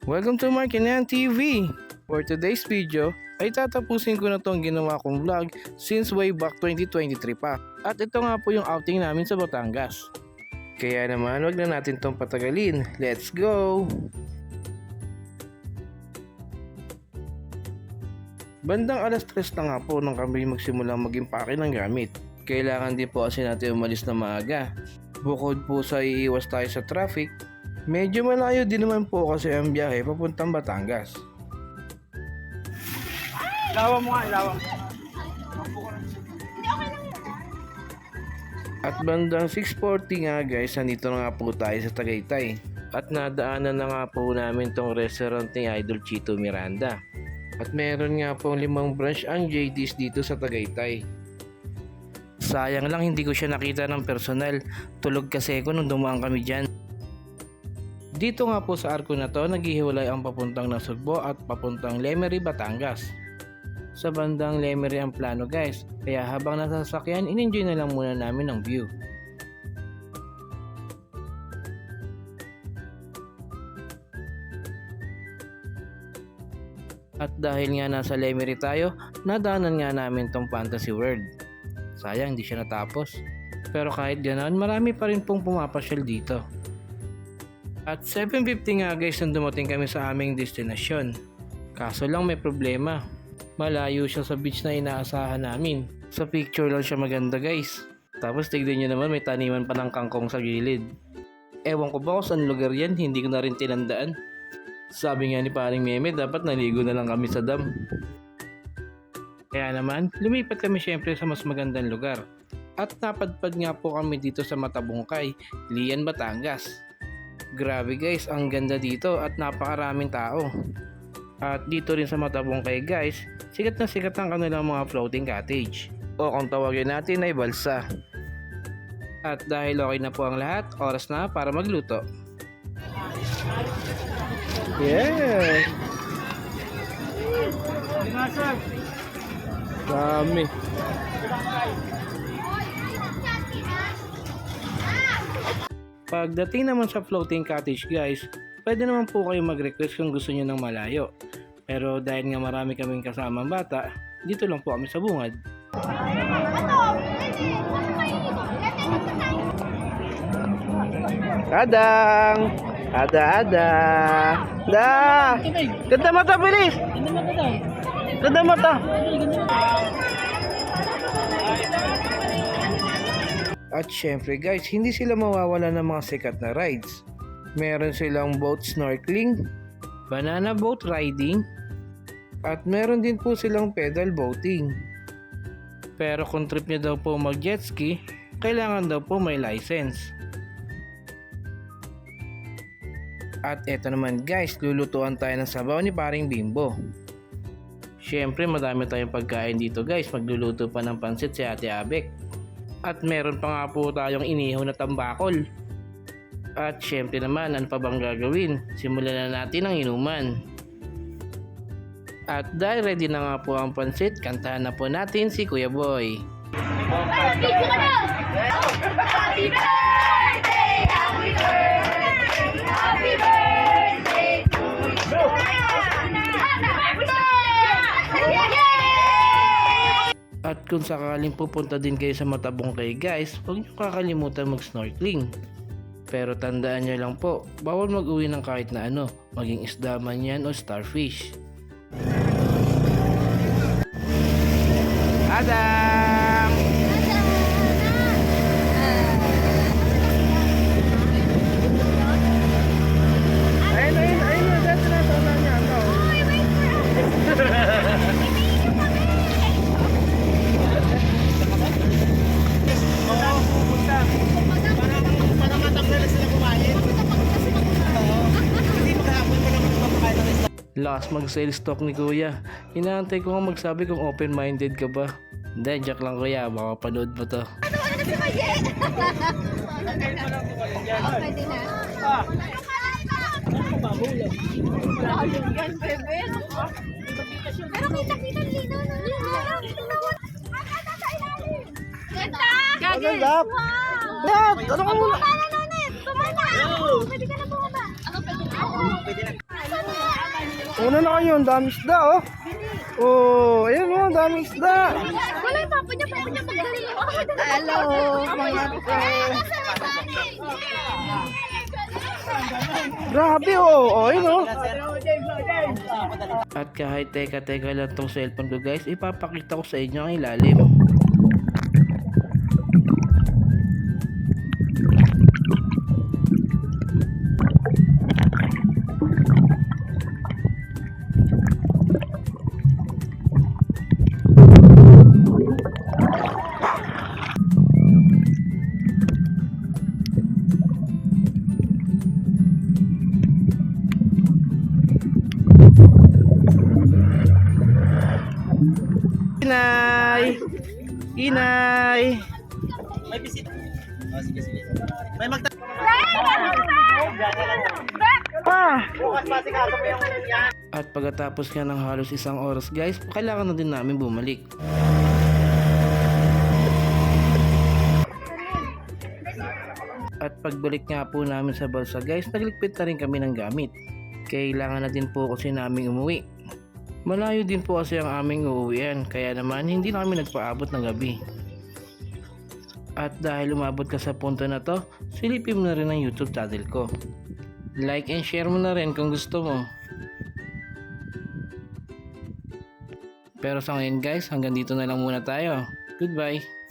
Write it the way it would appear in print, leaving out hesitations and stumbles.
Welcome to Markinan TV! For today's video, ay tatapusin ko na tong ginawa kong vlog since way back 2023 pa. At ito nga po yung outing namin sa Batangas. Kaya naman wag na natin tong patagalin. Let's go! Bandang alas 3 na nga po nang kami magsimulang mag-impake ng gamit. Kailangan din po kasi natin umalis na maaga. Bukod po sa iiwas tayo sa traffic, medyo malayo din naman po kasi ang biyahe papuntang Batangas. Ilawan mo nga, ilawan. At bandang 6:40 nga guys, nandito na nga po tayo sa Tagaytay. At nadaanan na nga po namin tong restaurant ni Idol Chito Miranda. At meron nga pong 5 branch ang JD's dito sa Tagaytay. Sayang lang hindi ko siya nakita ng personal. Tulog kasi ako nung dumaan kami dyan. Dito nga po sa arko na to, naghihiwalay ang papuntang Nasugbo at papuntang Lemery, Batangas. Sa bandang Lemery ang plano guys, kaya habang nasa sasakyan, in-enjoy na lang muna namin ang view. At dahil nga nasa Lemery tayo, nadaanan nga namin tong Fantasy World. Sayang hindi siya natapos. Pero kahit ganoon, marami pa rin pong pumapasyal dito. At 7:50 nga guys nang dumating kami sa aming destinasyon. Kaso lang may problema. Malayo siya sa beach na inaasahan namin. Sa picture lang siya maganda guys. Tapos tignan nyo naman may taniman pa ng kangkong sa gilid. Ewan ko ba kung saan lugar yan, hindi ko na rin tinandaan. Sabi nga ni paring Meme, dapat naligo na lang kami sa dam. Kaya naman, lumipat kami syempre sa mas magandang lugar. At napadpad nga po kami dito sa Matabungkay, Lian, Batangas. Grabe guys, ang ganda dito at napakaraming tao. At dito rin sa Matabungkay guys, sikat na sikat ang kanilang mga floating cottage. O kung tawagin natin ay balsa. At dahil okay na po ang lahat, oras na para magluto. Yeah! Dami. Pagdating naman sa floating cottage guys, pwede naman po kayo mag-request kung gusto niyo ng malayo. Pero dahil nga marami kaming kasamang bata, dito lang po kami sa bungad. Kadang! Ada! Da! Ganda mata, bilis! Ganda mata! At syempre guys, hindi sila mawawala ng mga sikat na rides. Meron silang boat snorkeling, banana boat riding, at meron din po silang pedal boating. Pero kung trip nyo daw po mag jet ski, kailangan daw po may license. At eto naman guys, lulutuan tayo ng sabaw ni paring Bimbo. Syempre madami tayong pagkain dito guys, magluluto pa ng pansit si Ate Abek. At meron pa nga po tayong inihaw na tambakol. At syempre naman, ano pa bang gagawin? Simulan na natin ang inuman. At dahil ready na nga po ang pansit, kantahan na po natin si Kuya Boy. Happy birthday! Happy birthday! Happy birthday to you! At kung sakaling pupunta din kayo sa Matabungkay guys, huwag niyo kakalimutan mag-snorkeling. Pero tandaan nyo lang po, bawal mag-uwi ng kahit na ano, maging isda man yan o starfish. Adam! Ayun, dati na ito na niya. Last mag-sales talk ni Kuya. Inaantay ko nga magsabi kung open-minded ka ba. Hindi, joke lang Kuya. Baka panood mo to. Ano na si Maye? Pwede na. Yan, bebe. Pero kita-kita lino na. Ganda! Ganda! Wow! What? Ano ka muna? Bumaba na, Nonet! Bumaba! Pwede ka na bumaba. Ano pwede na? Pwede na. Una na kayo, ang dami isda oh. Oh, ayan oh, ang dami isda. Wala yung papa niya magdali. Hello, mga friends. Grabe oh, oh ayun oh. At kahit teka lang tong cellphone ko guys, ipapakita ko sa inyo ang ilalim. Inay! Inay! May bisita. Oh, sige, sige. May magta... Pa! Bukas masikaso mo yung yan. At pagkatapos nga ng halos isang oras guys, kailangan na din namin bumalik. At pagbalik nga po namin sa balsa guys, nagligpit na rin kami ng gamit. Kailangan na din po kasi namin umuwi. Malayo din po kasi ang aming uuwian, kaya naman hindi na kami nagpaabot ng gabi. At dahil umabot ka sa punto na to, silipin mo na rin ang YouTube channel ko. Like and share mo na rin kung gusto mo. Pero sa ngayon guys, hanggang dito na lang muna tayo. Goodbye!